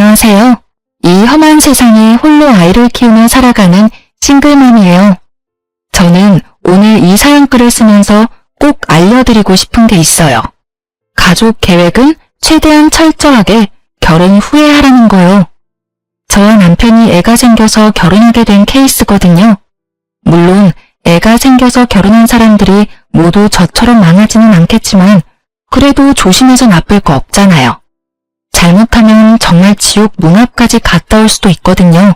안녕하세요. 이 험한 세상에 홀로 아이를 키우며 살아가는 싱글맘이에요. 저는 오늘 이 사연글을 쓰면서 꼭 알려드리고 싶은 게 있어요. 가족 계획은 최대한 철저하게 결혼 후에 하라는 거요. 저와 남편이 애가 생겨서 결혼하게 된 케이스거든요. 물론 애가 생겨서 결혼한 사람들이 모두 저처럼 망하지는 않겠지만 그래도 조심해서 나쁠 거 없잖아요. 잘못하면 정말 지옥 문 앞까지 갔다 올 수도 있거든요.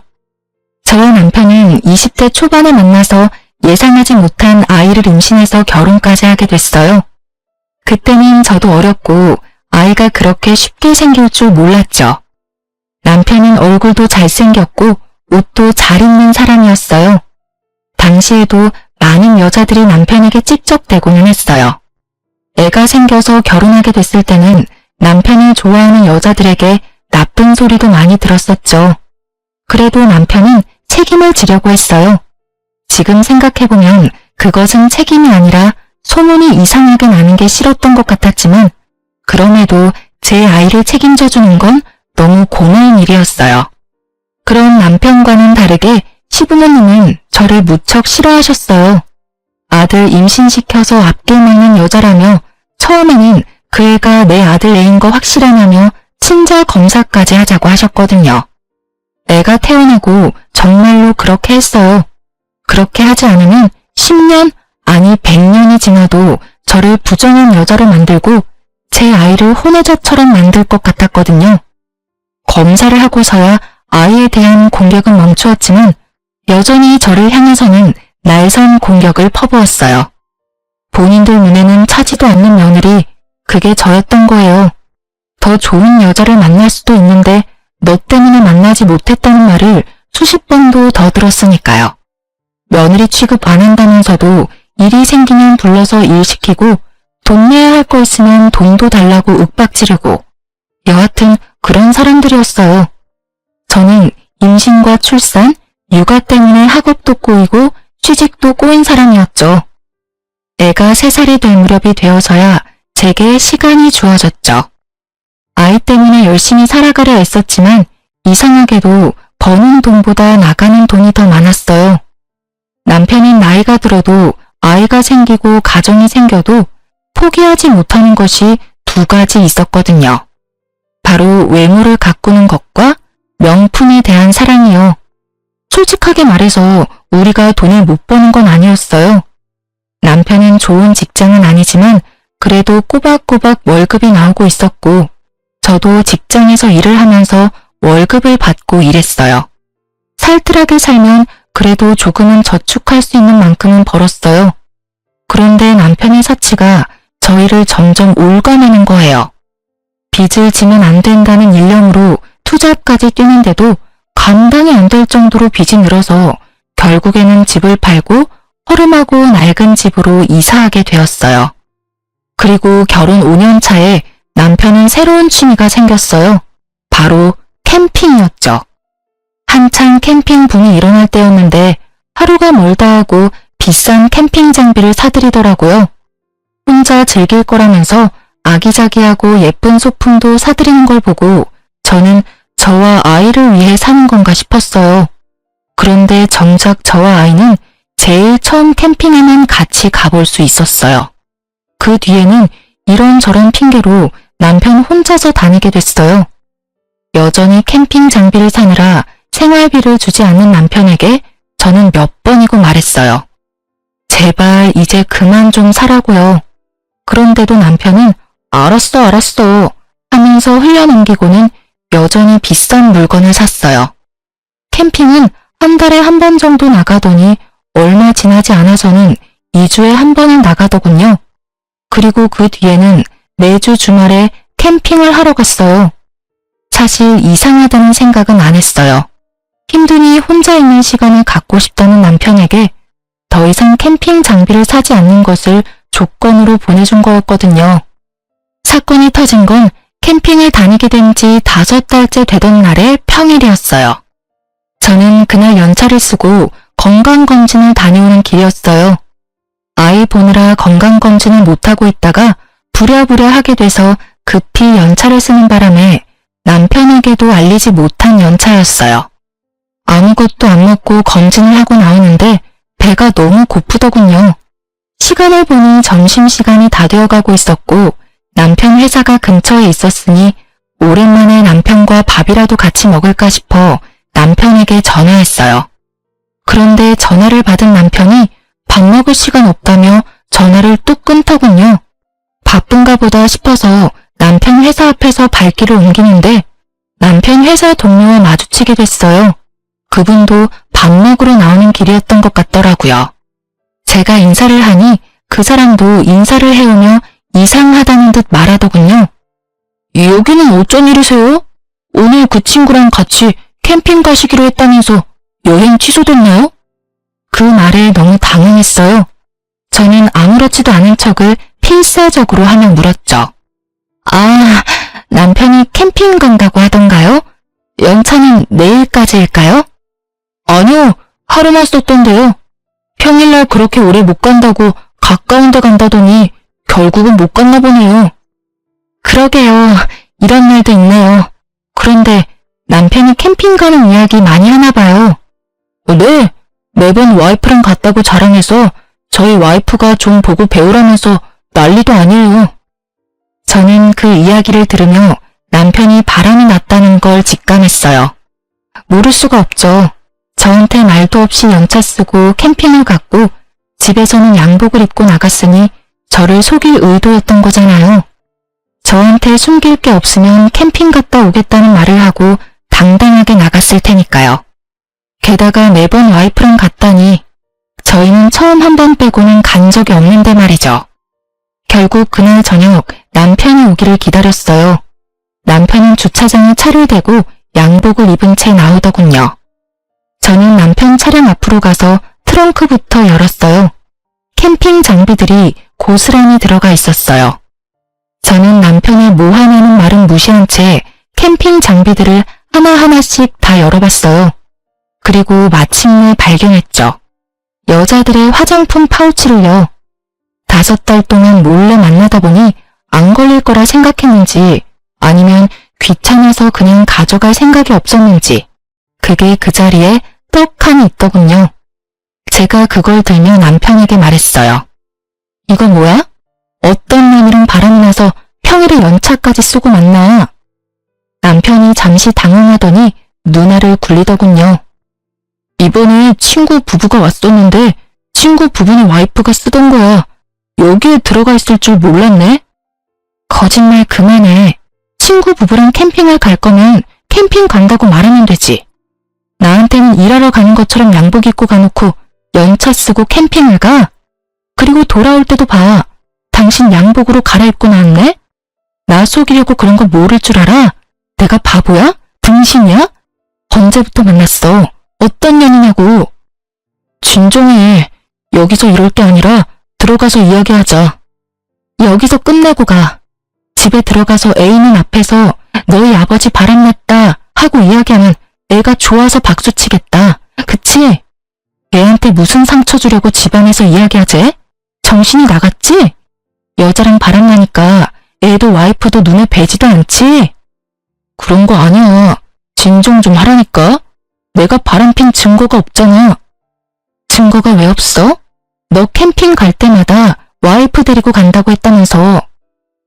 저와 남편은 20대 초반에 만나서 예상하지 못한 아이를 임신해서 결혼까지 하게 됐어요. 그때는 저도 어렸고 아이가 그렇게 쉽게 생길 줄 몰랐죠. 남편은 얼굴도 잘생겼고 옷도 잘 입는 사람이었어요. 당시에도 많은 여자들이 남편에게 찝적대고는 했어요. 애가 생겨서 결혼하게 됐을 때는 남편이 좋아하는 여자들에게 나쁜 소리도 많이 들었었죠. 그래도 남편은 책임을 지려고 했어요. 지금 생각해보면 그것은 책임이 아니라 소문이 이상하게 나는 게 싫었던 것 같았지만 그럼에도 제 아이를 책임져주는 건 너무 고마운 일이었어요. 그런 남편과는 다르게 시부모님은 저를 무척 싫어하셨어요. 아들 임신시켜서 앞길 막는 여자라며 처음에는 그 애가 내 아들 애인 거 확실하냐며 친자 검사까지 하자고 하셨거든요. 애가 태어나고 정말로 그렇게 했어요. 그렇게 하지 않으면 10년 아니 100년이 지나도 저를 부정한 여자로 만들고 제 아이를 혼외자처럼 만들 것 같았거든요. 검사를 하고서야 아이에 대한 공격은 멈추었지만 여전히 저를 향해서는 날선 공격을 퍼부었어요. 본인들 눈에는 차지도 않는 며느리, 그게 저였던 거예요. 더 좋은 여자를 만날 수도 있는데 너 때문에 만나지 못했다는 말을 수십 번도 더 들었으니까요. 며느리 취급 안 한다면서도 일이 생기면 불러서 일 시키고 돈 내야 할 거 있으면 돈도 달라고 윽박지르고 여하튼 그런 사람들이었어요. 저는 임신과 출산, 육아 때문에 학업도 꼬이고 취직도 꼬인 사람이었죠. 애가 3살이 될 무렵이 되어서야 제게 시간이 주어졌죠. 아이 때문에 열심히 살아가려 애썼지만 이상하게도 버는 돈보다 나가는 돈이 더 많았어요. 남편은 나이가 들어도 아이가 생기고 가정이 생겨도 포기하지 못하는 것이 2가지 있었거든요. 바로 외모를 가꾸는 것과 명품에 대한 사랑이요. 솔직하게 말해서 우리가 돈을 못 버는 건 아니었어요. 남편은 좋은 직장은 아니지만 그래도 꼬박꼬박 월급이 나오고 있었고 저도 직장에서 일을 하면서 월급을 받고 일했어요. 살뜰하게 살면 그래도 조금은 저축할 수 있는 만큼은 벌었어요. 그런데 남편의 사치가 저희를 점점 올가매는 거예요. 빚을 지면 안 된다는 일념으로 투잡까지 뛰는데도 감당이 안 될 정도로 빚이 늘어서 결국에는 집을 팔고 허름하고 낡은 집으로 이사하게 되었어요. 그리고 결혼 5년 차에 남편은 새로운 취미가 생겼어요. 바로 캠핑이었죠. 한창 캠핑 붐이 일어날 때였는데 하루가 멀다 하고 비싼 캠핑 장비를 사들이더라고요. 혼자 즐길 거라면서 아기자기하고 예쁜 소품도 사들이는 걸 보고 저는 저와 아이를 위해 사는 건가 싶었어요. 그런데 정작 저와 아이는 제일 처음 캠핑에만 같이 가볼 수 있었어요. 그 뒤에는 이런저런 핑계로 남편 혼자서 다니게 됐어요. 여전히 캠핑 장비를 사느라 생활비를 주지 않는 남편에게 저는 몇 번이고 말했어요. 제발 이제 그만 좀 사라고요. 그런데도 남편은 알았어 하면서 흘려넘기고는 여전히 비싼 물건을 샀어요. 캠핑은 한 달에 한 번 정도 나가더니 얼마 지나지 않아서는 2주에 한 번은 나가더군요. 그리고 그 뒤에는 매주 주말에 캠핑을 하러 갔어요. 사실 이상하다는 생각은 안 했어요. 힘드니 혼자 있는 시간을 갖고 싶다는 남편에게 더 이상 캠핑 장비를 사지 않는 것을 조건으로 보내준 거였거든요. 사건이 터진 건 캠핑을 다니게 된 지 5달째 되던 날의 평일이었어요. 저는 그날 연차를 쓰고 건강검진을 다녀오는 길이었어요. 아이 보느라 건강검진을 못하고 있다가 부랴부랴 하게 돼서 급히 연차를 쓰는 바람에 남편에게도 알리지 못한 연차였어요. 아무것도 안 먹고 검진을 하고 나오는데 배가 너무 고프더군요. 시간을 보니 점심시간이 다 되어가고 있었고 남편 회사가 근처에 있었으니 오랜만에 남편과 밥이라도 같이 먹을까 싶어 남편에게 전화했어요. 그런데 전화를 받은 남편이 밥 먹을 시간 없다며 전화를 뚝 끊더군요. 바쁜가 보다 싶어서 남편 회사 앞에서 발길을 옮기는데 남편 회사 동료와 마주치게 됐어요. 그분도 밥 먹으러 나오는 길이었던 것 같더라고요. 제가 인사를 하니 그 사람도 인사를 해오며 이상하다는 듯 말하더군요. 여기는 어쩐 일이세요? 오늘 그 친구랑 같이 캠핑 가시기로 했다면서 여행 취소됐나요? 그 말에 너무 당황했어요. 저는 아무렇지도 않은 척을 필사적으로 하며 물었죠. 아, 남편이 캠핑 간다고 하던가요? 연차는 내일까지일까요? 아니요, 하루만 썼던데요. 평일날 그렇게 오래 못 간다고 가까운 데 간다더니 결국은 못 갔나 보네요. 그러게요. 이런 날도 있네요. 그런데 남편이 캠핑 가는 이야기 많이 하나 봐요. 네, 매번 와이프랑 갔다고 자랑해서 저희 와이프가 좀 보고 배우라면서 난리도 아니에요. 저는 그 이야기를 들으며 남편이 바람이 났다는 걸 직감했어요. 모를 수가 없죠. 저한테 말도 없이 연차 쓰고 캠핑을 갔고 집에서는 양복을 입고 나갔으니 저를 속일 의도였던 거잖아요. 저한테 숨길 게 없으면 캠핑 갔다 오겠다는 말을 하고 당당하게 나갔을 테니까요. 게다가 매번 와이프랑 갔다니 저희는 처음 한 번 빼고는 간 적이 없는데 말이죠. 결국 그날 저녁 남편이 오기를 기다렸어요. 남편은 주차장에 차를 대고 양복을 입은 채 나오더군요. 저는 남편 차량 앞으로 가서 트렁크부터 열었어요. 캠핑 장비들이 고스란히 들어가 있었어요. 저는 남편의 뭐 하냐는 말은 무시한 채 캠핑 장비들을 하나하나씩 다 열어봤어요. 그리고 마침내 발견했죠. 여자들의 화장품 파우치를요. 5달 동안 몰래 만나다 보니 안 걸릴 거라 생각했는지 아니면 귀찮아서 그냥 가져갈 생각이 없었는지 그게 그 자리에 떡하니 있더군요. 제가 그걸 들며 남편에게 말했어요. 이거 뭐야? 어떤 놈이랑 바람이 나서 평일에 연차까지 쓰고 만나. 남편이 잠시 당황하더니 눈알을 굴리더군요. 이번에 친구 부부가 왔었는데 친구 부부는 와이프가 쓰던 거야. 여기에 들어가 있을 줄 몰랐네. 거짓말 그만해. 친구 부부랑 캠핑을 갈 거면 캠핑 간다고 말하면 되지. 나한테는 일하러 가는 것처럼 양복 입고 가놓고 연차 쓰고 캠핑을 가? 그리고 돌아올 때도 봐. 당신 양복으로 갈아입고 나왔네? 나 속이려고 그런 거 모를 줄 알아? 내가 바보야? 등신이야? 언제부터 만났어? 어떤 년이냐고. 진정해. 여기서 이럴 게 아니라 들어가서 이야기하자. 여기서 끝내고 가. 집에 들어가서 애인은 앞에서 너희 아버지 바람났다 하고 이야기하면 애가 좋아서 박수치겠다. 그치? 애한테 무슨 상처 주려고 집안에서 이야기하지? 정신이 나갔지? 여자랑 바람나니까 애도 와이프도 눈에 뵈지도 않지? 그런 거 아니야. 진정 좀 하라니까. 내가 바람핀 증거가 없잖아. 증거가 왜 없어? 너 캠핑 갈 때마다 와이프 데리고 간다고 했다면서.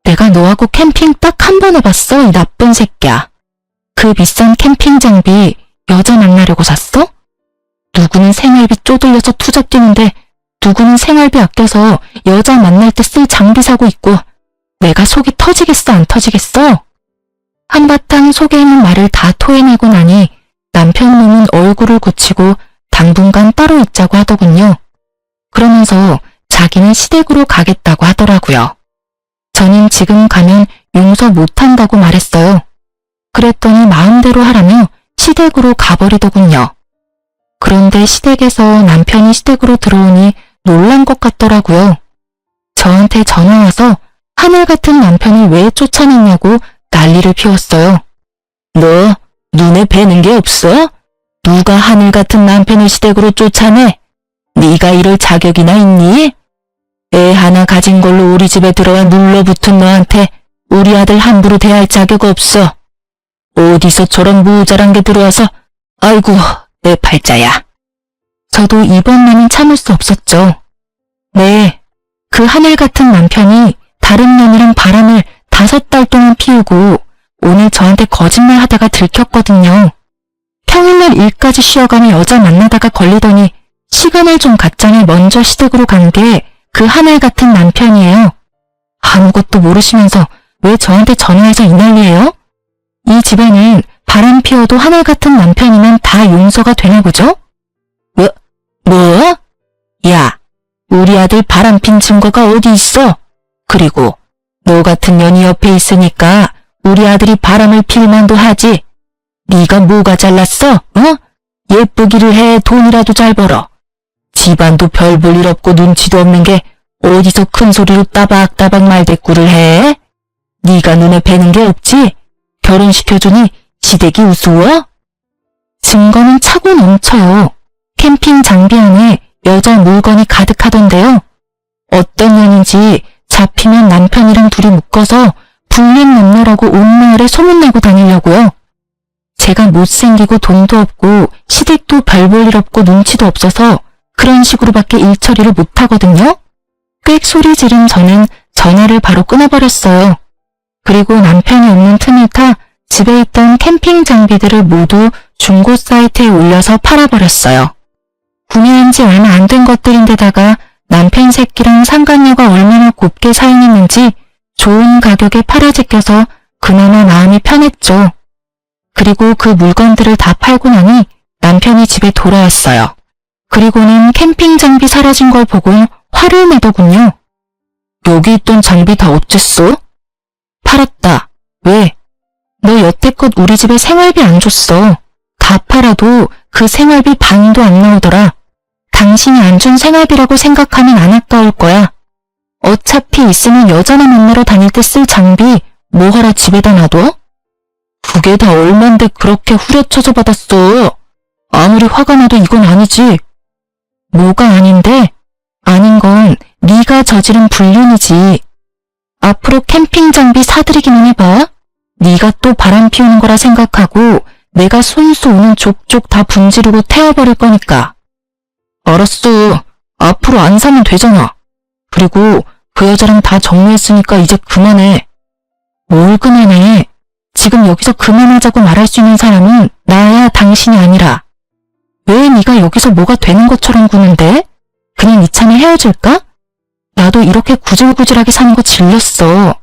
내가 너하고 캠핑 딱 한 번 해봤어, 이 나쁜 새끼야. 그 비싼 캠핑 장비 여자 만나려고 샀어? 누구는 생활비 쪼들려서 투잡 뛰는데 누구는 생활비 아껴서 여자 만날 때 쓸 장비 사고 있고 내가 속이 터지겠어 안 터지겠어? 한바탕 속에 있는 말을 다 토해내고 나니 남편 놈은 얼굴을 고치고 당분간 따로 있자고 하더군요. 그러면서 자기는 시댁으로 가겠다고 하더라고요. 저는 지금 가면 용서 못한다고 말했어요. 그랬더니 마음대로 하라며 시댁으로 가버리더군요. 그런데 시댁에서 남편이 시댁으로 들어오니 놀란 것 같더라고요. 저한테 전화와서 하늘 같은 남편을 왜 쫓아냈냐고 난리를 피웠어요. 너 눈에 뵈는 게 없어? 누가 하늘 같은 남편을 시댁으로 쫓아내? 네가 이럴 자격이나 있니? 애 하나 가진 걸로 우리 집에 들어와 눌러붙은 너한테 우리 아들 함부로 대할 자격 없어. 어디서 저런 모자란 게 들어와서, 아이고, 내 팔자야. 저도 이번만은 참을 수 없었죠. 네, 그 하늘 같은 남편이 다른 년이랑 바람을 5달 동안 피우고 오늘 저한테 거짓말 하다가 들켰거든요. 평일날 일까지 쉬어가며 여자 만나다가 걸리더니 시간을 좀 갖자니 먼저 시댁으로 간 게 그 하늘 같은 남편이에요. 아무것도 모르시면서 왜 저한테 전화해서 이 난리예요? 이 집에는 바람 피워도 하늘 같은 남편이면 다 용서가 되나 보죠? 뭐? 야, 우리 아들 바람 핀 증거가 어디 있어? 그리고 너 같은 년이 옆에 있으니까 우리 아들이 바람을 필 만도 하지. 네가 뭐가 잘났어? 어? 예쁘기를 해, 돈이라도 잘 벌어. 집안도 별 볼 일 없고 눈치도 없는 게 어디서 큰 소리로 따박따박 말대꾸를 해? 네가 눈에 뵈는 게 없지? 결혼시켜주니 시댁이 우스워? 증거는 차고 넘쳐요. 캠핑 장비 안에 여자 물건이 가득하던데요. 어떤 년인지 잡히면 남편이랑 둘이 묶어서 불륜 남녀라고 온 마을에 소문내고 다니려고요. 제가 못생기고 돈도 없고 시댁도 별 볼 일 없고 눈치도 없어서 그런 식으로밖에 일 처리를 못하거든요. 꽥 소리 지른 저는 전화를 바로 끊어버렸어요. 그리고 남편이 없는 틈을 타 집에 있던 캠핑 장비들을 모두 중고 사이트에 올려서 팔아버렸어요. 구매한 지 얼마 안 된 것들인데다가 남편 새끼랑 상간녀가 얼마나 곱게 사용했는지 좋은 가격에 팔아제껴서 그나마 마음이 편했죠. 그리고 그 물건들을 다 팔고 나니 남편이 집에 돌아왔어요. 그리고는 캠핑 장비 사라진 걸 보고 화를 내더군요. 여기 있던 장비 다 어쨌어? 팔았다. 왜? 너 여태껏 우리 집에 생활비 안 줬어. 다 팔아도 그 생활비 반도 안 나오더라. 당신이 안 준 생활비라고 생각하면 안 아까울 거야. 어차피 있으면 여자나 만나러 다닐 때 쓸 장비 뭐하러 집에다 놔둬? 그게 다 얼만데 그렇게 후려쳐서 받았어. 아무리 화가 나도 이건 아니지. 뭐가 아닌데? 아닌 건 네가 저지른 불륜이지. 앞으로 캠핑 장비 사들이기만 해봐. 네가 또 바람 피우는 거라 생각하고 내가 손수 오는 족족 다 분지르고 태워버릴 거니까. 알았어. 앞으로 안 사면 되잖아. 그리고 그 여자랑 다 정리했으니까 이제 그만해. 뭘 그만해? 지금 여기서 그만하자고 말할 수 있는 사람은 나야 당신이 아니라. 왜 네가 여기서 뭐가 되는 것처럼 구는데? 그냥 이참에 헤어질까? 나도 이렇게 구질구질하게 사는 거 질렸어.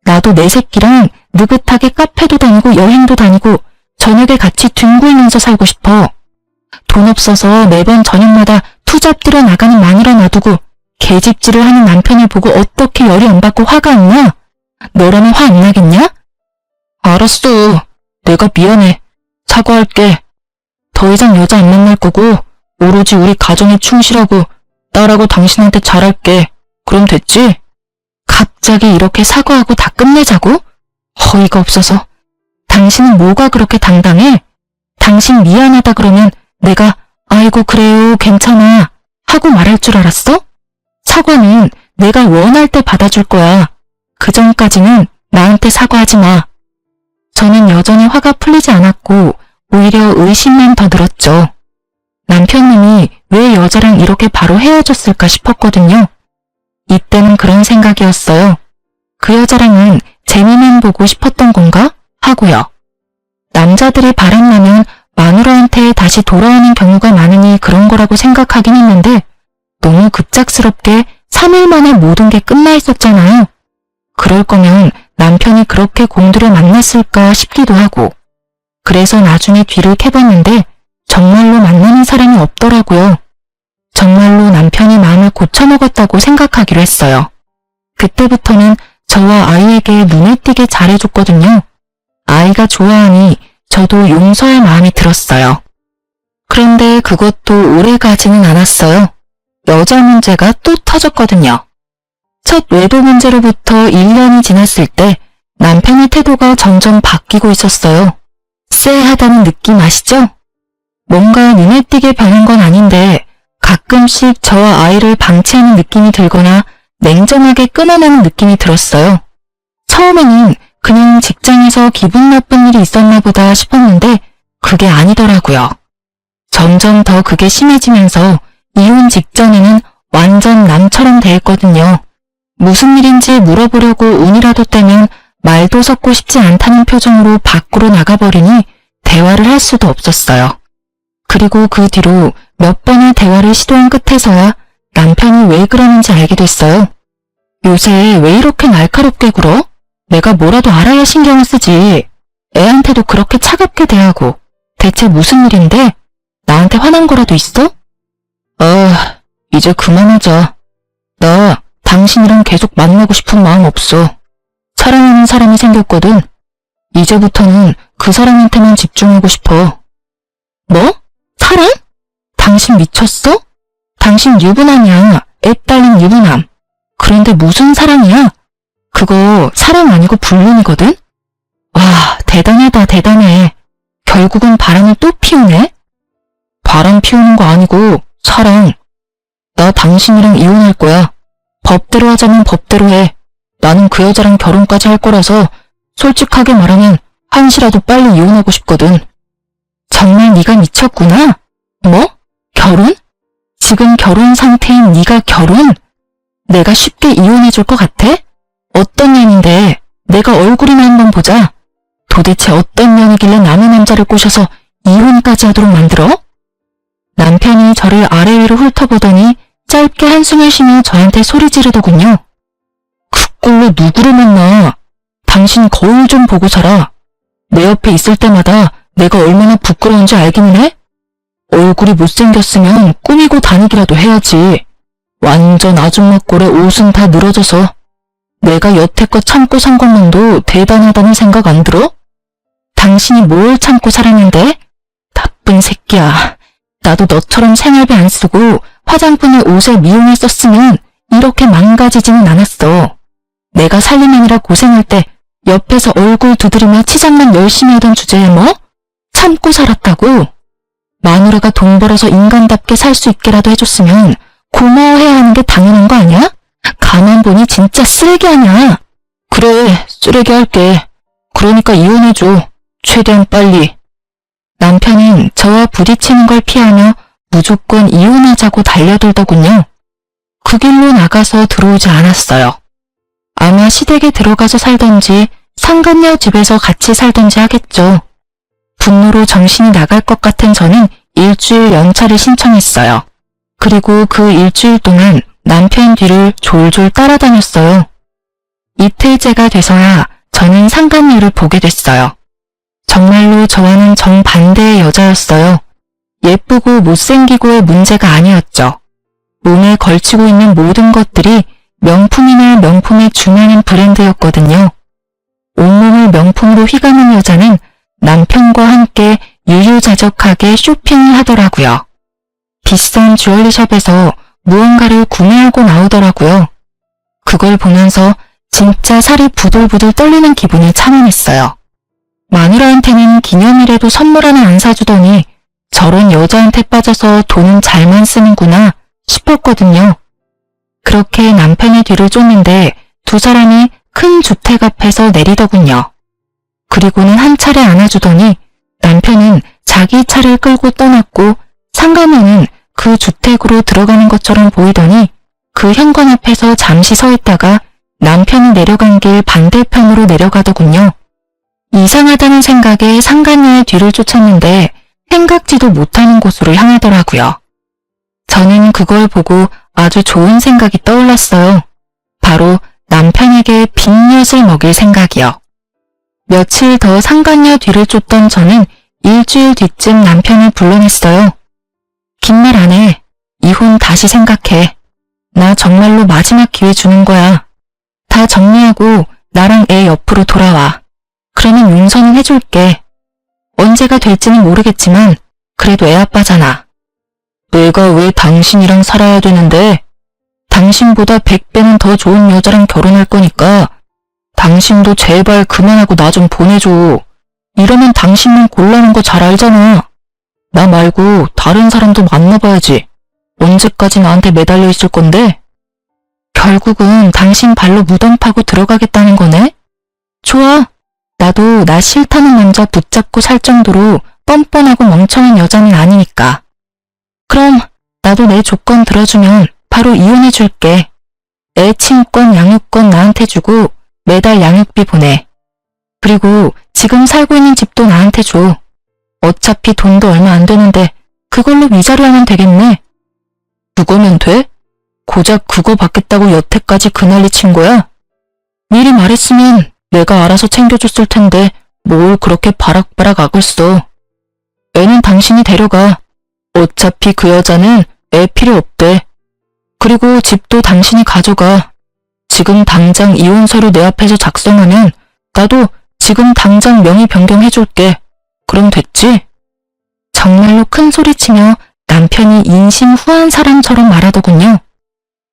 나도 내 새끼랑 느긋하게 카페도 다니고 여행도 다니고 저녁에 같이 뒹굴면서 살고 싶어. 돈 없어서 매번 저녁마다 투잡들여 나가는 마누라 놔두고 개집질을 하는 남편을 보고 어떻게 열이 안 받고 화가 안 나? 너라면 화 안 나겠냐? 알았어. 내가 미안해. 사과할게. 더 이상 여자 안 만날 거고 오로지 우리 가정에 충실하고 딸하고 당신한테 잘할게. 그럼 됐지? 갑자기 이렇게 사과하고 다 끝내자고? 어이가 없어서. 당신은 뭐가 그렇게 당당해? 당신 미안하다 그러면 내가 아이고 그래요 괜찮아 하고 말할 줄 알았어? 사과는 내가 원할 때 받아줄 거야. 그 전까지는 나한테 사과하지 마. 저는 여전히 화가 풀리지 않았고 오히려 의심만 더 들었죠. 남편님이 왜 여자랑 이렇게 바로 헤어졌을까 싶었거든요. 이때는 그런 생각이었어요. 그 여자랑은 재미만 보고 싶었던 건가? 하고요. 남자들이 바람나면 마누라한테 다시 돌아오는 경우가 많으니 그런 거라고 생각하긴 했는데 너무 급작스럽게 3일 만에 모든 게 끝나 있었잖아요. 그럴 거면 남편이 그렇게 공들여 만났을까 싶기도 하고 그래서 나중에 뒤를 캐봤는데 정말로 만나는 사람이 없더라고요. 정말로 남편이 마음을 고쳐먹었다고 생각하기로 했어요. 그때부터는 저와 아이에게 눈에 띄게 잘해줬거든요. 아이가 좋아하니 저도 용서할 마음이 들었어요. 그런데 그것도 오래 가지는 않았어요. 여자 문제가 또 터졌거든요. 첫 외도 문제로부터 1년이 지났을 때 남편의 태도가 점점 바뀌고 있었어요. 쎄하다는 느낌 아시죠? 뭔가 눈에 띄게 변한 건 아닌데 가끔씩 저와 아이를 방치하는 느낌이 들거나 냉정하게 끊어내는 느낌이 들었어요. 처음에는 그냥 직장에서 기분 나쁜 일이 있었나 보다 싶었는데 그게 아니더라고요. 점점 더 그게 심해지면서 이혼 직전에는 완전 남처럼 대했거든요. 무슨 일인지 물어보려고 운이라도 떼면 말도 섞고 싶지 않다는 표정으로 밖으로 나가버리니 대화를 할 수도 없었어요. 그리고 그 뒤로 몇 번의 대화를 시도한 끝에서야 남편이 왜 그러는지 알게 됐어요. 요새 왜 이렇게 날카롭게 굴어? 내가 뭐라도 알아야 신경을 쓰지. 애한테도 그렇게 차갑게 대하고. 대체 무슨 일인데? 나한테 화난 거라도 있어? 이제 그만하자. 나 당신이랑 계속 만나고 싶은 마음 없어. 사랑하는 사람이 생겼거든. 이제부터는 그 사람한테만 집중하고 싶어. 뭐? 사랑? 당신 미쳤어? 당신 유부남이야. 애 딸린 유부남. 그런데 무슨 사랑이야? 그거 사랑 아니고 불륜이거든? 와, 대단하다, 대단해. 결국은 바람을 또 피우네? 바람 피우는 거 아니고 사랑. 나 당신이랑 이혼할 거야. 법대로 하자면 법대로 해. 나는 그 여자랑 결혼까지 할 거라서 솔직하게 말하면 한시라도 빨리 이혼하고 싶거든. 정말 네가 미쳤구나? 뭐? 결혼? 지금 결혼 상태인 네가 결혼? 내가 쉽게 이혼해줄 것 같아? 어떤 년인데? 내가 얼굴이나 한번 보자. 도대체 어떤 년이길래 남의 남자를 꼬셔서 이혼까지 하도록 만들어? 남편이 저를 아래 위로 훑어보더니 짧게 한숨을 쉬며 저한테 소리 지르더군요. 그 꼴로 누구를 만나? 당신 거울 좀 보고 살아. 내 옆에 있을 때마다 내가 얼마나 부끄러운지 알기는 해? 얼굴이 못생겼으면 꾸미고 다니기라도 해야지. 완전 아줌마 꼴에 옷은 다 늘어져서. 내가 여태껏 참고 산 것만도 대단하다는 생각 안 들어? 당신이 뭘 참고 살았는데? 나쁜 새끼야. 나도 너처럼 생활비 안 쓰고 화장품에 옷에 미용을 썼으면 이렇게 망가지지는 않았어. 내가 살림하느라 고생할 때 옆에서 얼굴 두드리며 치장만 열심히 하던 주제에 뭐? 참고 살았다고? 마누라가 돈 벌어서 인간답게 살 수 있게라도 해줬으면 고마워해야 하는 게 당연한 거 아니야? 가만 보니 진짜 쓰레기 아니야. 그래, 쓰레기 할게. 그러니까 이혼해줘. 최대한 빨리. 남편은 저와 부딪히는 걸 피하며 무조건 이혼하자고 달려들더군요. 그 길로 나가서 들어오지 않았어요. 아마 시댁에 들어가서 살던지 상간녀 집에서 같이 살던지 하겠죠. 분노로 정신이 나갈 것 같은 저는 일주일 연차를 신청했어요. 그리고 그 일주일 동안 남편 뒤를 졸졸 따라다녔어요. 이틀째가 돼서야 저는 상간녀를 보게 됐어요. 정말로 저와는 정반대의 여자였어요. 예쁘고 못생기고의 문제가 아니었죠. 몸에 걸치고 있는 모든 것들이 명품이나 명품에 준하는 브랜드였거든요. 온몸을 명품으로 휘감은 여자는 남편과 함께 유유자적하게 쇼핑을 하더라고요. 비싼 주얼리숍에서 무언가를 구매하고 나오더라고요. 그걸 보면서 진짜 살이 부들부들 떨리는 기분을 참아냈어요. 마누라한테는 기념일에도 선물 하나 안 사주더니 저런 여자한테 빠져서 돈은 잘만 쓰는구나 싶었거든요. 그렇게 남편의 뒤를 쫓는데 두 사람이 큰 주택 앞에서 내리더군요. 그리고는 한 차례 안아주더니 남편은 자기 차를 끌고 떠났고 상간녀는 그 주택으로 들어가는 것처럼 보이더니 그 현관 앞에서 잠시 서 있다가 남편이 내려간 길 반대편으로 내려가더군요. 이상하다는 생각에 상간녀의 뒤를 쫓았는데 생각지도 못하는 곳으로 향하더라고요. 저는 그걸 보고 아주 좋은 생각이 떠올랐어요. 바로 남편에게 빈엿을 먹일 생각이요. 며칠 더 상간녀 뒤를 쫓던 저는 일주일 뒤쯤 남편을 불러냈어요. 긴 말 안 해. 이혼 다시 생각해. 나 정말로 마지막 기회 주는 거야. 다 정리하고 나랑 애 옆으로 돌아와. 그러면 용서는 해줄게. 언제가 될지는 모르겠지만 그래도 애 아빠잖아. 내가 왜 당신이랑 살아야 되는데? 당신보다 100배는 더 좋은 여자랑 결혼할 거니까 당신도 제발 그만하고 나 좀 보내줘. 이러면 당신만 곤란한 거 잘 알잖아. 나 말고 다른 사람도 만나봐야지. 언제까지 나한테 매달려 있을 건데? 결국은 당신 발로 무덤 파고 들어가겠다는 거네? 좋아. 나도 나 싫다는 남자 붙잡고 살 정도로 뻔뻔하고 멍청한 여자는 아니니까. 그럼 나도 내 조건 들어주면 바로 이혼해줄게. 애 친권, 양육권 나한테 주고 매달 양육비 보내. 그리고 지금 살고 있는 집도 나한테 줘. 어차피 돈도 얼마 안 되는데 그걸로 위자료 하면 되겠네. 그거면 돼? 고작 그거 받겠다고 여태까지 그 난리 친 거야? 미리 말했으면 내가 알아서 챙겨줬을 텐데 뭘 그렇게 바락바락 악을 써. 애는 당신이 데려가. 어차피 그 여자는 애 필요 없대. 그리고 집도 당신이 가져가. 지금 당장 이혼 서류 내 앞에서 작성하면 나도 지금 당장 명의 변경해줄게. 그럼 됐지? 정말로 큰 소리치며 남편이 인심후한 사람처럼 말하더군요.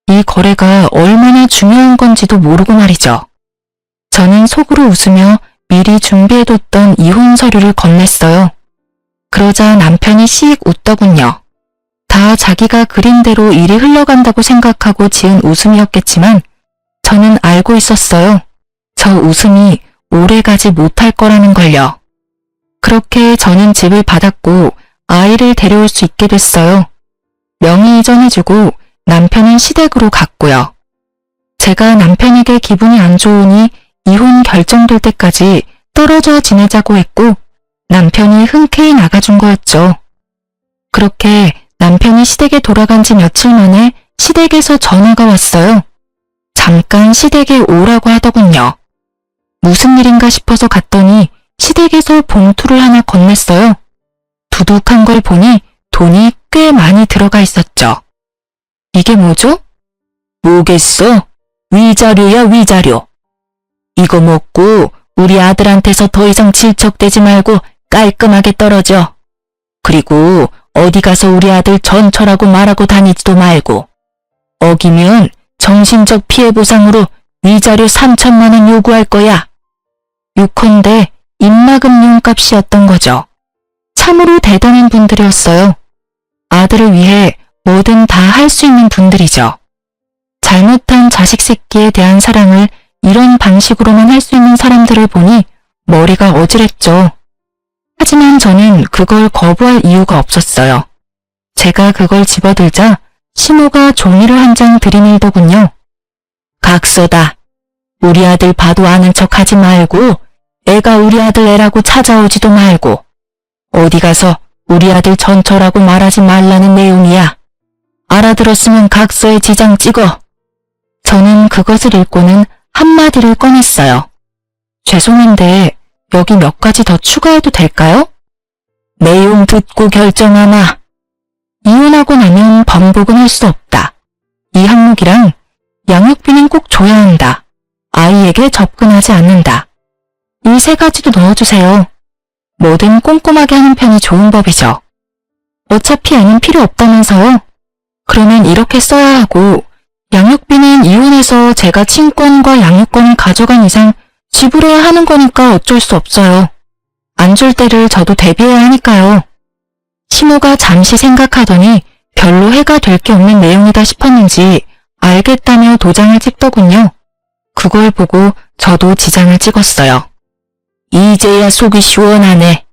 이 거래가 얼마나 중요한 건지도 모르고 말이죠. 저는 속으로 웃으며 미리 준비해뒀던 이혼 서류를 건넸어요. 그러자 남편이 씩 웃더군요. 다 자기가 그린 대로 일이 흘러간다고 생각하고 지은 웃음이었겠지만 저는 알고 있었어요. 저 웃음이 오래가지 못할 거라는 걸요. 그렇게 저는 집을 받았고 아이를 데려올 수 있게 됐어요. 명의 이전해주고 남편은 시댁으로 갔고요. 제가 남편에게 기분이 안 좋으니 이혼 결정될 때까지 떨어져 지내자고 했고 남편이 흔쾌히 나가준 거였죠. 그렇게 남편이 시댁에 돌아간 지 며칠 만에 시댁에서 전화가 왔어요. 잠깐 시댁에 오라고 하더군요. 무슨 일인가 싶어서 갔더니 시댁에서 봉투를 하나 건넸어요. 두둑한 걸 보니 돈이 꽤 많이 들어가 있었죠. 이게 뭐죠? 뭐겠어? 위자료야, 위자료. 이거 먹고 우리 아들한테서 더 이상 질척대지 말고 깔끔하게 떨어져. 그리고 어디 가서 우리 아들 전처라고 말하고 다니지도 말고. 어기면 정신적 피해 보상으로 위자료 3천만 원 요구할 거야. 요컨대 입막음 용값이었던 거죠. 참으로 대단한 분들이었어요. 아들을 위해 뭐든 다 할 수 있는 분들이죠. 잘못한 자식 새끼에 대한 사랑을 이런 방식으로만 할 수 있는 사람들을 보니 머리가 어지랬죠. 하지만 저는 그걸 거부할 이유가 없었어요. 제가 그걸 집어들자 시모가 종이를 한 장 들이밀더군요. 각서다. 우리 아들 봐도 아는 척 하지 말고 애가 우리 아들 애라고 찾아오지도 말고 어디 가서 우리 아들 전처라고 말하지 말라는 내용이야. 알아들었으면 각서에 지장 찍어. 저는 그것을 읽고는 한마디를 꺼냈어요. 죄송한데 여기 몇 가지 더 추가해도 될까요? 내용 듣고 결정하마. 이혼하고 나면 번복은 할 수 없다. 이 항목이랑 양육비는 꼭 줘야 한다. 아이에게 접근하지 않는다. 이 3가지도 넣어주세요. 뭐든 꼼꼼하게 하는 편이 좋은 법이죠. 어차피 애는 필요 없다면서요. 그러면 이렇게 써야 하고 양육비는 이혼해서 제가 친권과 양육권을 가져간 이상 지불해야 하는 거니까 어쩔 수 없어요. 안 줄 때를 저도 대비해야 하니까요. 시모가 잠시 생각하더니 별로 해가 될 게 없는 내용이다 싶었는지 알겠다며 도장을 찍더군요. 그걸 보고 저도 지장을 찍었어요. 이제야 속이 시원하네.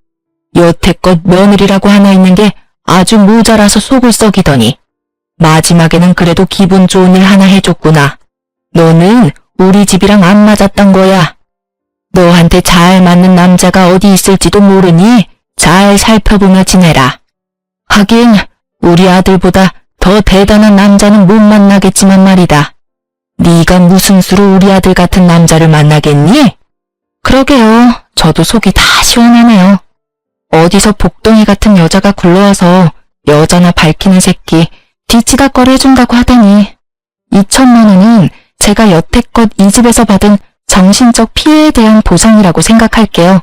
여태껏 며느리라고 하나 있는 게 아주 모자라서 속을 썩이더니 마지막에는 그래도 기분 좋은 일 하나 해줬구나. 너는 우리 집이랑 안 맞았던 거야. 너한테 잘 맞는 남자가 어디 있을지도 모르니 잘 살펴보며 지내라. 하긴 우리 아들보다 더 대단한 남자는 못 만나겠지만 말이다. 네가 무슨 수로 우리 아들 같은 남자를 만나겠니? 그러게요. 저도 속이 다 시원하네요. 어디서 복덩이 같은 여자가 굴러와서 여자나 밝히는 새끼 뒤치다꺼리 해준다고 하더니 2천만 원은 제가 여태껏 이 집에서 받은 정신적 피해에 대한 보상이라고 생각할게요.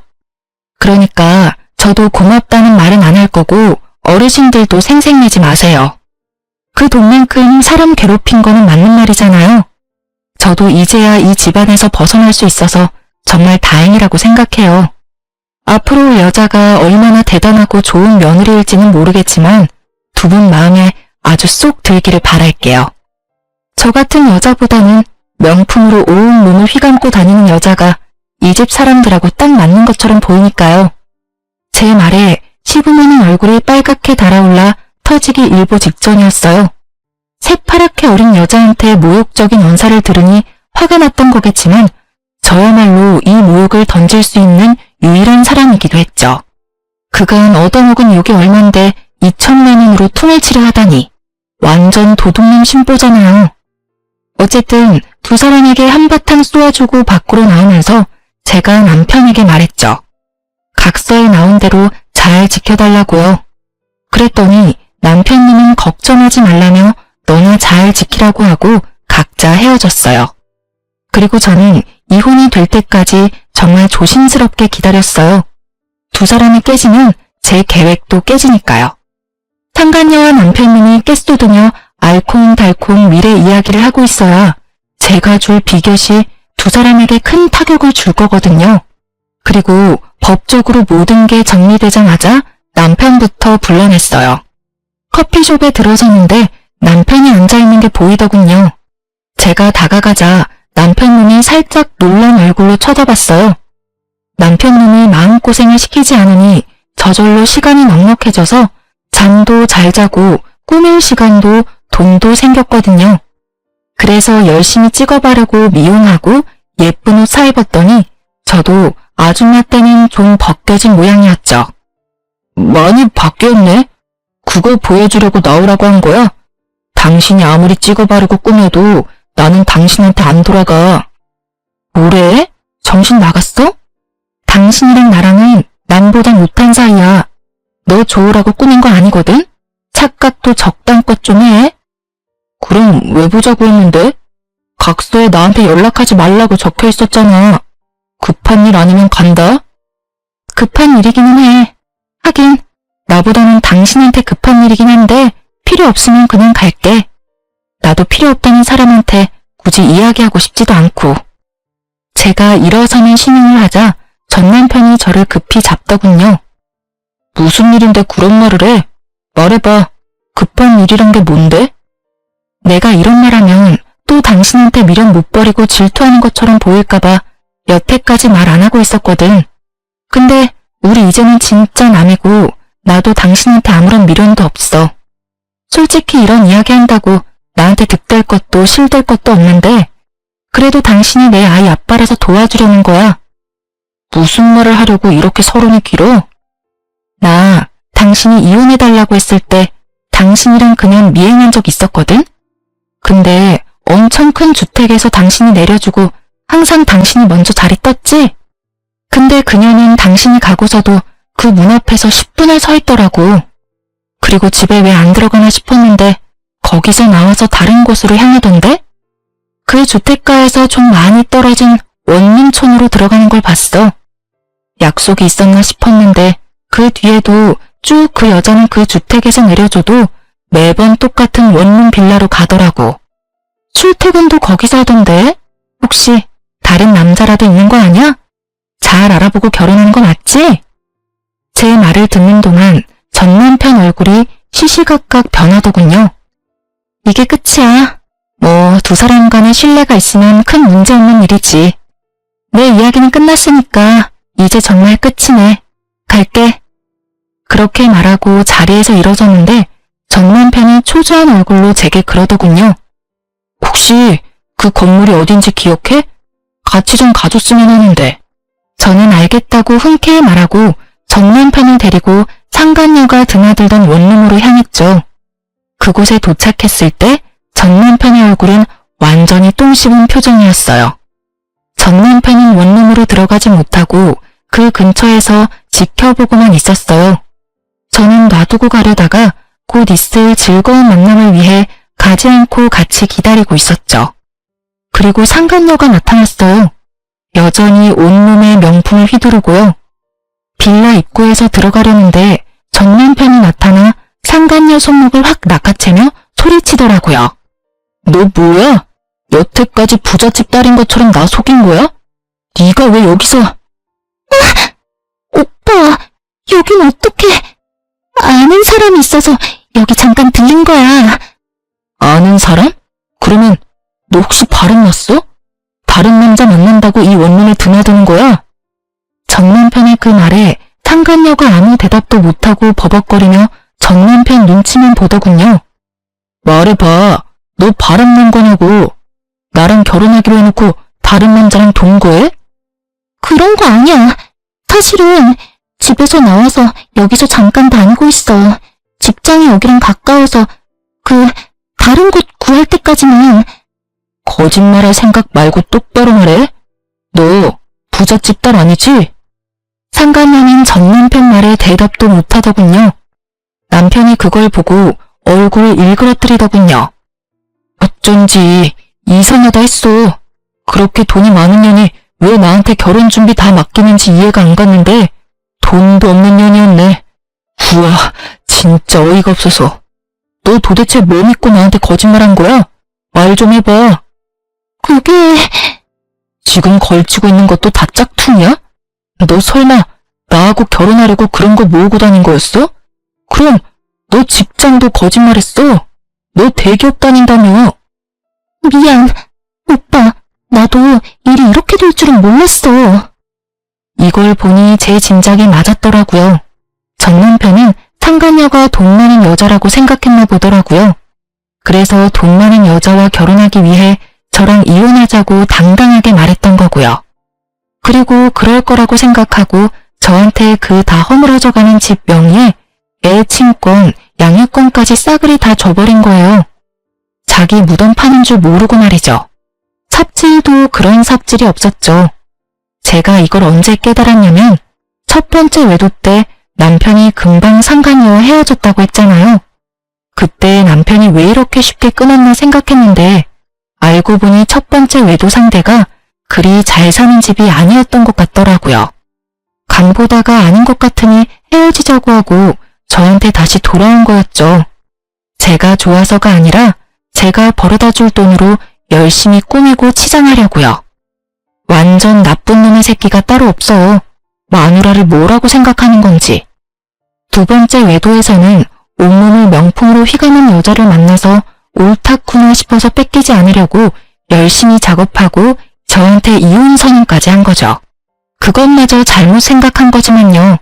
그러니까 저도 고맙다는 말은 안 할 거고 어르신들도 생색내지 마세요. 그 돈만큼 사람 괴롭힌 거는 맞는 말이잖아요. 저도 이제야 이 집안에서 벗어날 수 있어서 정말 다행이라고 생각해요. 앞으로 여자가 얼마나 대단하고 좋은 며느리일지는 모르겠지만 두 분 마음에 아주 쏙 들기를 바랄게요. 저 같은 여자보다는 명품으로 온 몸을 휘감고 다니는 여자가 이 집 사람들하고 딱 맞는 것처럼 보이니까요. 제 말에 시부모님 얼굴이 빨갛게 달아올라 터지기 일보 직전이었어요. 새파랗게 어린 여자한테 모욕적인 언사를 들으니 화가 났던 거겠지만 저야말로 이 모욕을 던질 수 있는 유일한 사람이기도 했죠. 그간 얻어먹은 욕이 얼만데 2천만 원으로 통을 치려 하다니 완전 도둑놈 심보잖아요. 어쨌든 두 사람에게 한바탕 쏘아주고 밖으로 나오면서 제가 남편에게 말했죠. 각서에 나온 대로 잘 지켜달라고요. 그랬더니 남편님은 걱정하지 말라며 너나 잘 지키라고 하고 각자 헤어졌어요. 그리고 저는 이혼이 될 때까지 정말 조심스럽게 기다렸어요. 두 사람이 깨지면 제 계획도 깨지니까요. 상간녀와 남편님이 깨쏟으며 알콩달콩 미래 이야기를 하고 있어야 제가 줄 비곁이 두 사람에게 큰 타격을 줄 거거든요. 그리고 법적으로 모든 게 정리되자마자 남편부터 불러냈어요. 커피숍에 들어섰는데 남편이 앉아있는 게 보이더군요. 제가 다가가자 남편님이 살짝 놀란 얼굴로 쳐다봤어요. 남편님이 마음고생을 시키지 않으니 저절로 시간이 넉넉해져서 잠도 잘 자고 꾸밀 시간도 돈도 생겼거든요. 그래서 열심히 찍어바르고 미용하고 예쁜 옷 사입었더니 저도 아줌마 때는 좀 벗겨진 모양이었죠. 많이 바뀌었네? 그걸 보여주려고 나오라고 한 거야? 당신이 아무리 찍어바르고 꾸며도 나는 당신한테 안 돌아가. 뭐래? 정신 나갔어? 당신이랑 나랑은 남보다 못한 사이야. 너 좋으라고 꾸민 거 아니거든? 착각도 적당껏 좀 해. 그럼 왜 보자고 했는데? 각서에 나한테 연락하지 말라고 적혀 있었잖아. 급한 일 아니면 간다? 급한 일이기는 해. 하긴 나보다는 당신한테 급한 일이긴 한데 필요 없으면 그냥 갈게. 나도 필요 없다는 사람한테 굳이 이야기하고 싶지도 않고. 제가 일어서는 신용을 하자 전 남편이 저를 급히 잡더군요. 무슨 일인데 그런 말을 해? 말해봐. 급한 일이란 게 뭔데? 내가 이런 말하면 또 당신한테 미련 못 버리고 질투하는 것처럼 보일까봐 여태까지 말 안 하고 있었거든. 근데 우리 이제는 진짜 남이고 나도 당신한테 아무런 미련도 없어. 솔직히 이런 이야기 한다고 나한테 득될 것도 실될 것도 없는데 그래도 당신이 내 아이 아빠라서 도와주려는 거야. 무슨 말을 하려고 이렇게 서론이 길어? 나 당신이 이혼해달라고 했을 때 당신이랑 그냥 미행한 적 있었거든? 근데 엄청 큰 주택에서 당신이 내려주고 항상 당신이 먼저 자리 떴지? 근데 그녀는 당신이 가고서도 그 문 앞에서 10분을 서 있더라고. 그리고 집에 왜 안 들어가나 싶었는데 거기서 나와서 다른 곳으로 향하던데? 그 주택가에서 좀 많이 떨어진 원룸촌으로 들어가는 걸 봤어. 약속이 있었나 싶었는데 그 뒤에도 쭉 그 여자는 그 주택에서 내려줘도 매번 똑같은 원룸 빌라로 가더라고. 출퇴근도 거기서 하던데? 혹시 다른 남자라도 있는 거 아니야? 잘 알아보고 결혼하는 거 맞지? 제 말을 듣는 동안 전 남편 얼굴이 시시각각 변하더군요. 이게 끝이야. 뭐 두 사람 간의 신뢰가 있으면 큰 문제 없는 일이지. 내 이야기는 끝났으니까 이제 정말 끝이네. 갈게. 그렇게 말하고 자리에서 일어섰는데 전 남편이 초조한 얼굴로 제게 그러더군요. 혹시 그 건물이 어딘지 기억해? 같이 좀 가줬으면 하는데. 저는 알겠다고 흔쾌히 말하고 전 남편을 데리고 상간녀가 드나들던 원룸으로 향했죠. 그곳에 도착했을 때 전 남편의 얼굴은 완전히 똥 씹은 표정이었어요. 전 남편은 원룸으로 들어가지 못하고 그 근처에서 지켜보고만 있었어요. 저는 놔두고 가려다가 곧 있을 즐거운 만남을 위해 가지 않고 같이 기다리고 있었죠. 그리고 상간녀가 나타났어요. 여전히 온몸에 명품을 휘두르고요. 빌라 입구에서 들어가려는데 전 남편이 나타나 상간녀 손목을 확 낚아채며 소리치더라고요. 너 뭐야? 여태까지 부잣집 딸인 것처럼 나 속인 거야? 네가 왜 여기서? 오빠, 여긴 어떡해? 아는 사람이 있어서 여기 잠깐 들린 거야. 아는 사람? 그러면 너 혹시 바람 났어? 다른 남자 만난다고 결혼한다고 이 원룸에 드나드는 거야? 전 남편의 그 말에 상간녀가 아무 대답도 못하고 버벅거리며 전 남편 눈치만 보더군요. 말해봐. 너 바람난 거냐고. 나랑 결혼하기로 해놓고 다른 남자랑 동거해? 그런 거 아니야. 사실은 집에서 나와서 여기서 잠깐 다니고 있어. 직장이 여기랑 가까워서 다른 곳 구할 때까지는. 거짓말할 생각 말고 똑바로 말해. 너 부잣집 딸 아니지? 상간녀는 전 남편 말에 대답도 못하더군요. 남편이 그걸 보고 얼굴을 일그러뜨리더군요. 어쩐지 이상하다 했어. 그렇게 돈이 많은 년이 왜 나한테 결혼 준비 다 맡기는지 이해가 안 갔는데 돈도 없는 년이었네. 우와, 진짜 어이가 없어서. 너 도대체 뭐 믿고 나한테 거짓말한 거야? 말 좀 해봐. 그게... 지금 걸치고 있는 것도 다 짝퉁이야? 너 설마 나하고 결혼하려고 그런 거 모으고 다닌 거였어? 그럼 너 직장도 거짓말했어. 너 대기업 다닌다며. 미안. 오빠, 나도 일이 이렇게 될 줄은 몰랐어. 이걸 보니 제 짐작이 맞았더라고요. 전 남편은 상간녀가 돈 많은 여자라고 생각했나 보더라고요. 그래서 돈 많은 여자와 결혼하기 위해 저랑 이혼하자고 당당하게 말했던 거고요. 그리고 그럴 거라고 생각하고 저한테 그 다 허물어져가는 집 명의에 애 친권, 양육권까지 싸그리 다 줘버린 거예요. 자기 무덤 파는 줄 모르고 말이죠. 삽질도 그런 삽질이 없었죠. 제가 이걸 언제 깨달았냐면 첫 번째 외도 때 남편이 금방 상간녀와 헤어졌다고 했잖아요. 그때 남편이 왜 이렇게 쉽게 끊었나 생각했는데 알고 보니 첫 번째 외도 상대가 그리 잘 사는 집이 아니었던 것 같더라고요. 간보다가 아닌 것 같으니 헤어지자고 하고 저한테 다시 돌아온 거였죠. 제가 좋아서가 아니라 제가 벌어다 줄 돈으로 열심히 꾸미고 치장하려고요. 완전 나쁜 놈의 새끼가 따로 없어요. 마누라를 뭐라고 생각하는 건지. 두 번째 외도에서는 온몸을 명품으로 휘감은 여자를 만나서 옳다구나 싶어서 뺏기지 않으려고 열심히 작업하고 저한테 이혼 선언까지 한 거죠. 그것마저 잘못 생각한 거지만요.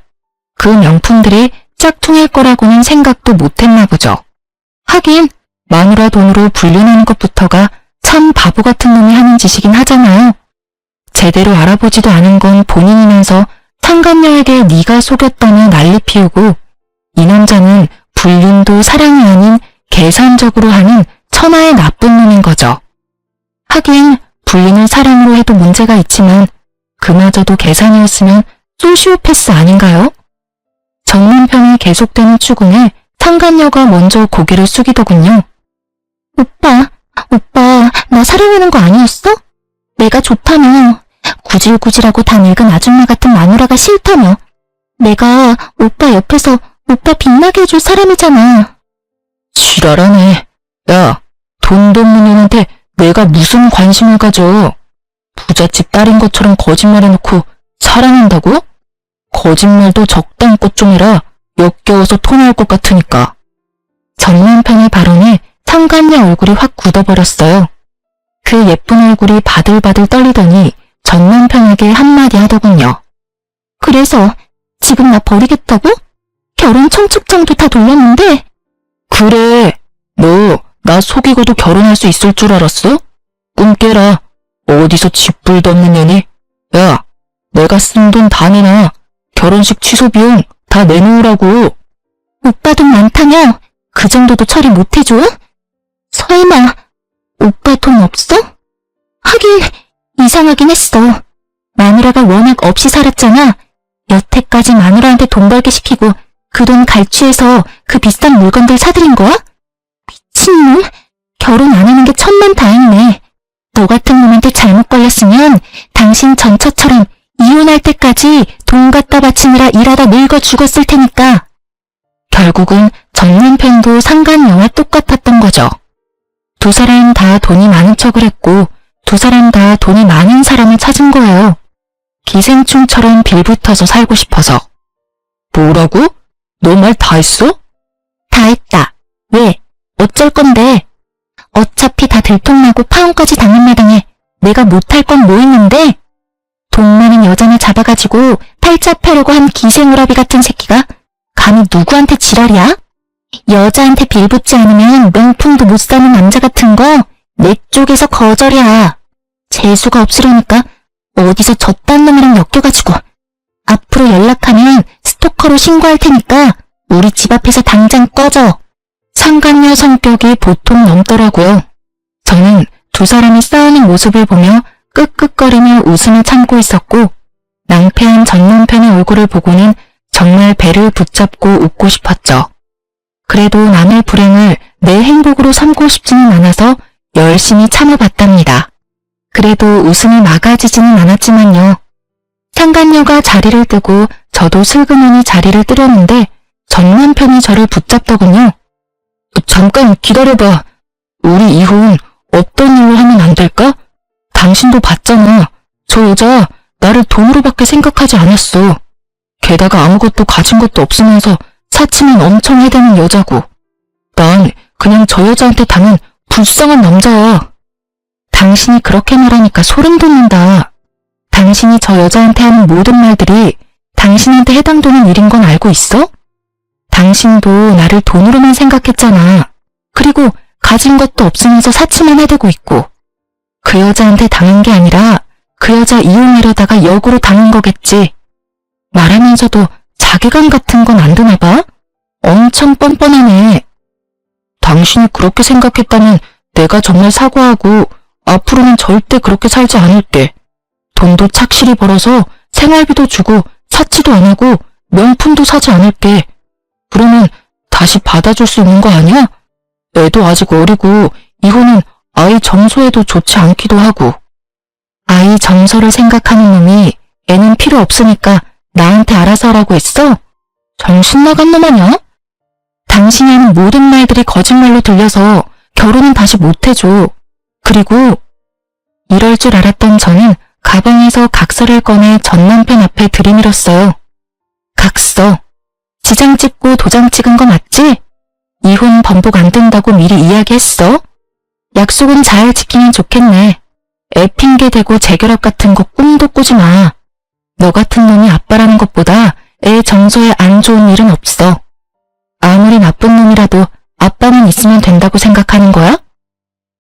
그 명품들이 짝퉁일 거라고는 생각도 못했나 보죠. 하긴 마누라 돈으로 불륜하는 것부터가 참 바보 같은 놈이 하는 짓이긴 하잖아요. 제대로 알아보지도 않은 건 본인이면서 상간녀에게 네가 속였다며 난리 피우고 이 남자는 불륜도 사랑이 아닌 계산적으로 하는 천하의 나쁜 놈인 거죠. 하긴 불륜을 사랑으로 해도 문제가 있지만 그마저도 계산이었으면 소시오패스 아닌가요? 전 남편의 계속되는 추궁에 상간녀가 먼저 고개를 숙이더군요. 오빠, 나 사랑하는 거 아니었어? 내가 좋다며. 구질구질하고 다 늙은 아줌마 같은 마누라가 싫다며. 내가 오빠 옆에서 오빠 빛나게 해줄 사람이잖아. 지랄하네. 야, 돈도 없는 년한테 내가 무슨 관심을 가져. 부잣집 딸인 것처럼 거짓말해놓고 사랑한다고? 거짓말도 적당껏 좀 해라. 역겨워서 토 나올 것 같으니까. 전 남편의 발언에 상간녀 얼굴이 확 굳어버렸어요. 그 예쁜 얼굴이 바들바들 떨리더니 전 남편에게 한마디 하더군요. 그래서 지금 나 버리겠다고? 결혼 청첩장도 다 돌렸는데. 그래, 너 나 속이고도 결혼할 수 있을 줄 알았어? 꿈 깨라. 어디서 쥐뿔도 없는 년이. 야, 내가 쓴 돈 다 내놔. 결혼식 취소 비용 다 내놓으라고. 오빠 돈 많다며? 그 정도도 처리 못해줘? 설마 오빠 돈 없어? 하긴 이상하긴 했어. 마누라가 워낙 없이 살았잖아. 여태까지 마누라한테 돈 벌게 시키고 그 돈 갈취해서 그 비싼 물건들 사들인 거야? 미친놈. 결혼 안 하는 게 천만다행이네. 너 같은 놈한테 잘못 걸렸으면 당신 전처처럼 이혼할 때까지 돈 갖다 바치느라 일하다 늙어 죽었을 테니까. 결국은 전 남편도 상간녀와 똑같았던 거죠. 두 사람 다 돈이 많은 척을 했고 두 사람 다 돈이 많은 사람을 찾은 거예요. 기생충처럼 빌붙어서 살고 싶어서. 뭐라고? 너 말 다 했어? 다 했다. 왜? 어쩔 건데? 어차피 다 들통나고 파혼까지 당한 마당에 내가 못할 건 뭐 있는데? 돈 많은 여자나 잡아가지고 팔자 패려고 한 기생우라비 같은 새끼가 감히 누구한테 지랄이야? 여자한테 빌붙지 않으면 명품도 못 사는 남자 같은 거 내 쪽에서 거절이야. 재수가 없으려니까 어디서 저딴 놈이랑 엮여가지고 앞으로 연락하면 스토커로 신고할 테니까 우리 집 앞에서 당장 꺼져. 상간녀 성격이 보통 넘더라고요. 저는 두 사람이 싸우는 모습을 보며 끄끄거리며 웃음을 참고 있었고 낭패한 전 남편의 얼굴을 보고는 정말 배를 붙잡고 웃고 싶었죠. 그래도 남의 불행을 내 행복으로 삼고 싶지는 않아서 열심히 참아봤답니다. 그래도 웃음이 막아지지는 않았지만요. 상간녀가 자리를 뜨고 저도 슬그머니 자리를 뜨려는데 전 남편이 저를 붙잡더군요. 잠깐 기다려봐. 우리 이혼 없던 일로 하면 안 될까? 당신도 봤잖아. 저 여자 나를 돈으로밖에 생각하지 않았어. 게다가 아무것도 가진 것도 없으면서 사치만 엄청 해대는 여자고. 난 그냥 저 여자한테 당한 불쌍한 남자야. 당신이 그렇게 말하니까 소름 돋는다. 당신이 저 여자한테 하는 모든 말들이 당신한테 해당되는 일인 건 알고 있어? 당신도 나를 돈으로만 생각했잖아. 그리고 가진 것도 없으면서 사치만 해대고 있고. 그 여자한테 당한 게 아니라 그 여자 이용하려다가 역으로 당한 거겠지. 말하면서도 자괴감 같은 건 안 드나 봐? 엄청 뻔뻔하네. 당신이 그렇게 생각했다면 내가 정말 사과하고 앞으로는 절대 그렇게 살지 않을게. 돈도 착실히 벌어서 생활비도 주고 사치도 안 하고 명품도 사지 않을게. 그러면 다시 받아줄 수 있는 거 아니야? 애도 아직 어리고 이혼은 아이 정서에도 좋지 않기도 하고. 아이 정서를 생각하는 놈이 애는 필요 없으니까 나한테 알아서 하라고 했어? 정신 나간 놈 아냐? 당신이 하는 모든 말들이 거짓말로 들려서 결혼은 다시 못해줘. 그리고 이럴 줄 알았던 저는 가방에서 각서를 꺼내 전 남편 앞에 들이밀었어요. 각서. 지장 찍고 도장 찍은 거 맞지? 이혼 번복 안 된다고 미리 이야기했어. 약속은 잘 지키면 좋겠네. 애 핑계 대고 재결합 같은 거 꿈도 꾸지 마. 너 같은 놈이 아빠라는 것보다 애 정서에 안 좋은 일은 없어. 아무리 나쁜 놈이라도 아빠만 있으면 된다고 생각하는 거야?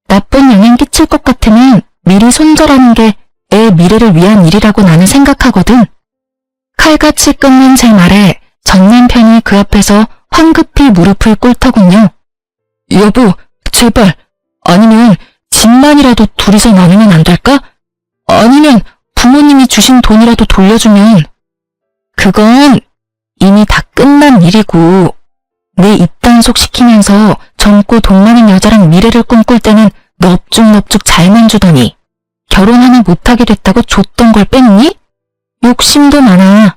나쁜 영향 끼칠 것 같으면 미리 손절하는 게 애 미래를 위한 일이라고 나는 생각하거든. 칼같이 끊는 제 말에 전 남편이 그 앞에서 황급히 무릎을 꿇더군요. 여보, 제발. 아니면 집만이라도 둘이서 나누면 안 될까? 아니면 부모님이 주신 돈이라도 돌려주면. 그건 이미 다 끝난 일이고 내 입단속 시키면서 젊고 돈 많은 여자랑 미래를 꿈꿀 때는 넙죽넙죽 잘만 주더니 결혼 하나 못하게 됐다고 줬던 걸 뺐니? 욕심도 많아.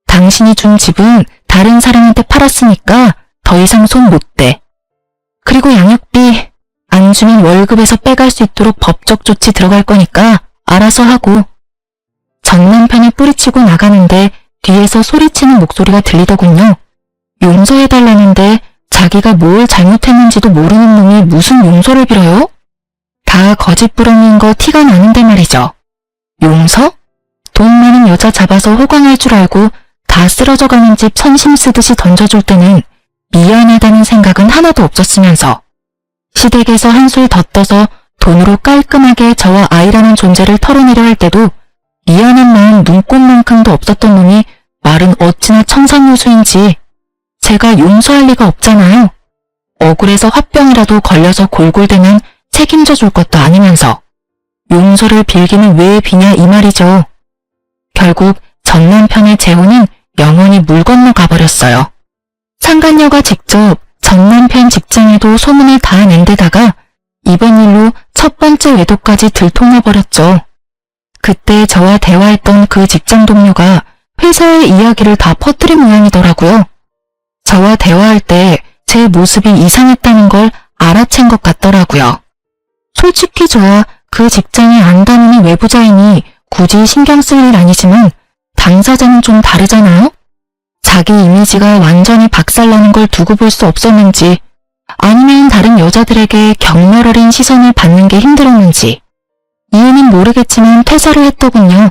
당신이 준 집은 다른 사람한테 팔았으니까 더 이상 손 못 대. 그리고 양육비 안 주면 월급에서 빼갈 수 있도록 법적 조치 들어갈 거니까 알아서 하고. 전 남편이 뿌리치고 나가는데 뒤에서 소리치는 목소리가 들리더군요. 용서해달라는데 자기가 뭘 잘못했는지도 모르는 놈이 무슨 용서를 빌어요? 다 거짓부렁인 거 티가 나는데 말이죠. 용서? 돈 많은 여자 잡아서 호강할 줄 알고 다 쓰러져가는 집 선심 쓰듯이 던져줄 때는 미안하다는 생각은 하나도 없었으면서 시댁에서 한술 더 떠서 돈으로 깔끔하게 저와 아이라는 존재를 털어내려 할 때도 미안한 마음 눈꼽만큼도 없었던 놈이 말은 어찌나 청산유수인지 제가 용서할 리가 없잖아요. 억울해서 화병이라도 걸려서 골골대면 책임져 줄 것도 아니면서 용서를 빌기는 왜 비냐 이 말이죠. 결국 전 남편의 재혼은 영원히 물 건너 가버렸어요. 상간녀가 직접 전 남편 직장에도 소문을 다 낸 데다가 이번 일로 첫 번째 외도까지 들통나버렸죠. 그때 저와 대화했던 그 직장 동료가 회사의 이야기를 다 퍼뜨린 모양이더라고요. 저와 대화할 때 제 모습이 이상했다는 걸 알아챈 것 같더라고요. 솔직히 저야 그 직장에 안 다니는 외부자이니 굳이 신경 쓸 일 아니지만 당사자는 좀 다르잖아요? 자기 이미지가 완전히 박살나는 걸 두고 볼 수 없었는지 아니면 다른 여자들에게 격렬어린 시선을 받는 게 힘들었는지 이유는 모르겠지만 퇴사를 했더군요.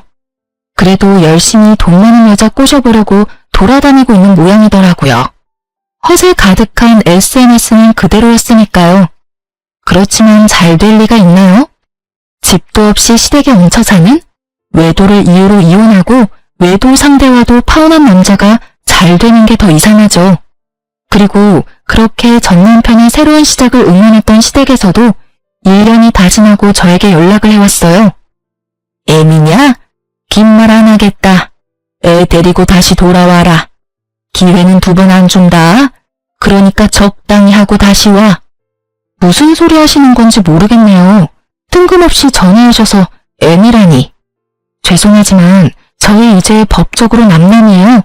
그래도 열심히 돈 많은 여자 꼬셔보려고 돌아다니고 있는 모양이더라고요. 허세 가득한 SNS는 그대로였으니까요. 그렇지만 잘 될 리가 있나요? 집도 없이 시댁에 얹혀 사는, 외도를 이유로 이혼하고 외도 상대와도 파혼한 남자가 잘 되는 게 더 이상하죠. 그리고 그렇게 전 남편의 새로운 시작을 응원했던 시댁에서도 1년이 다 지나고 저에게 연락을 해왔어요. 애미냐? 긴 말 안 하겠다. 애 데리고 다시 돌아와라. 기회는 2번 안 준다. 그러니까 적당히 하고 다시 와. 무슨 소리 하시는 건지 모르겠네요. 뜬금없이 전화하셔서 애미라니. 죄송하지만 저희 이제 법적으로 남남이에요.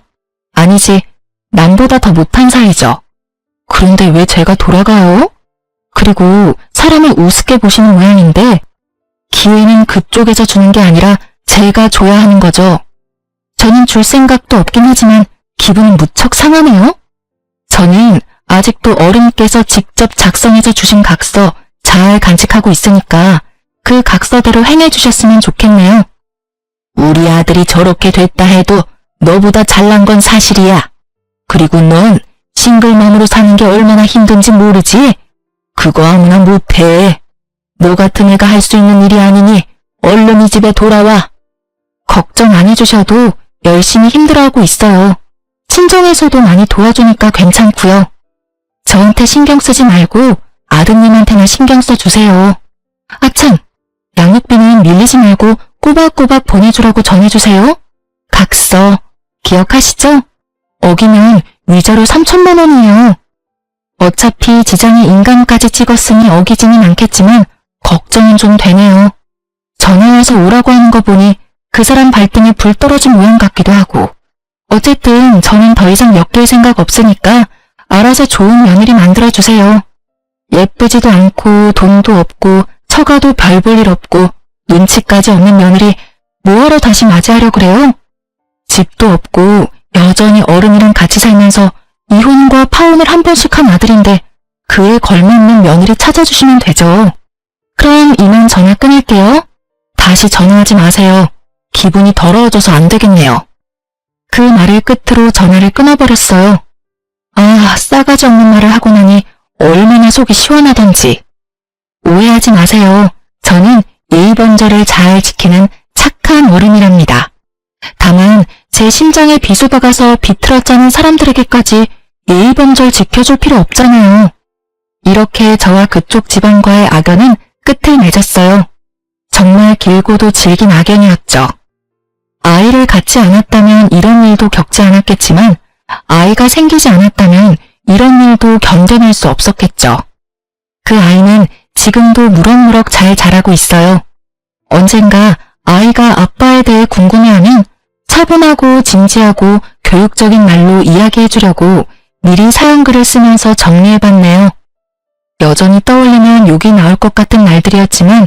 아니지, 남보다 더 못한 사이죠. 그런데 왜 제가 돌아가요? 그리고 사람을 우습게 보시는 모양인데 기회는 그쪽에서 주는 게 아니라 제가 줘야 하는 거죠. 저는 줄 생각도 없긴 하지만 기분은 무척 상하네요. 저는 아직도 어른께서 직접 작성해서 주신 각서 잘 간직하고 있으니까 그 각서대로 행해주셨으면 좋겠네요. 우리 아들이 저렇게 됐다 해도 너보다 잘난 건 사실이야. 그리고 넌 싱글맘으로 사는 게 얼마나 힘든지 모르지? 그거 아무나 못해. 너 같은 애가 할 수 있는 일이 아니니 얼른 이 집에 돌아와. 걱정 안 해주셔도 열심히 힘들어하고 있어요. 친정에서도 많이 도와주니까 괜찮고요. 저한테 신경 쓰지 말고 아드님한테나 신경 써주세요. 아참, 양육비는 밀리지 말고 꼬박꼬박 보내주라고 전해주세요. 각서 기억하시죠? 어기면 위자료 3천만 원이에요. 어차피 지장에 인감까지 찍었으니 어기지는 않겠지만 걱정은 좀 되네요. 전화와서 오라고 하는 거 보니 그 사람 발등에 불 떨어진 모양 같기도 하고. 어쨌든 저는 더 이상 엮일 생각 없으니까 알아서 좋은 며느리 만들어주세요. 예쁘지도 않고 돈도 없고 처가도 별 볼 일 없고 눈치까지 없는 며느리 뭐하러 다시 맞이하려 그래요? 집도 없고 여전히 어른이랑 같이 살면서 이혼과 파혼을 한 번씩 한 아들인데 그에 걸맞는 며느리 찾아주시면 되죠. 그럼 이만 전화 끊을게요. 다시 전화하지 마세요. 기분이 더러워져서 안 되겠네요. 그 말을 끝으로 전화를 끊어버렸어요. 아, 싸가지 없는 말을 하고 나니 얼마나 속이 시원하던지. 오해하지 마세요. 저는 예의번절을 잘 지키는 착한 어른이랍니다. 다만 제 심장에 비수박아서 비틀어짜는 사람들에게까지 예의번절 지켜줄 필요 없잖아요. 이렇게 저와 그쪽 집안과의 악연은 끝을 맺었어요. 정말 길고도 질긴 악연이었죠. 아이를 갖지 않았다면 이런 일도 겪지 않았겠지만 아이가 생기지 않았다면 이런 일도 견뎌낼 수 없었겠죠. 그 아이는 지금도 무럭무럭 잘 자라고 있어요. 언젠가 아이가 아빠에 대해 궁금해하면 차분하고 진지하고 교육적인 말로 이야기해주려고 미리 사연글을 쓰면서 정리해봤네요. 여전히 떠올리면 욕이 나올 것 같은 날들이었지만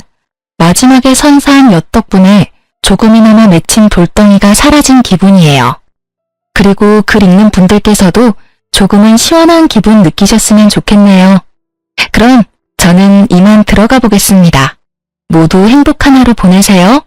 마지막에 선사한 엿 덕분에 조금이나마 맺힌 돌덩이가 사라진 기분이에요. 그리고 글 읽는 분들께서도 조금은 시원한 기분 느끼셨으면 좋겠네요. 그럼 저는 이만 들어가 보겠습니다. 모두 행복한 하루 보내세요.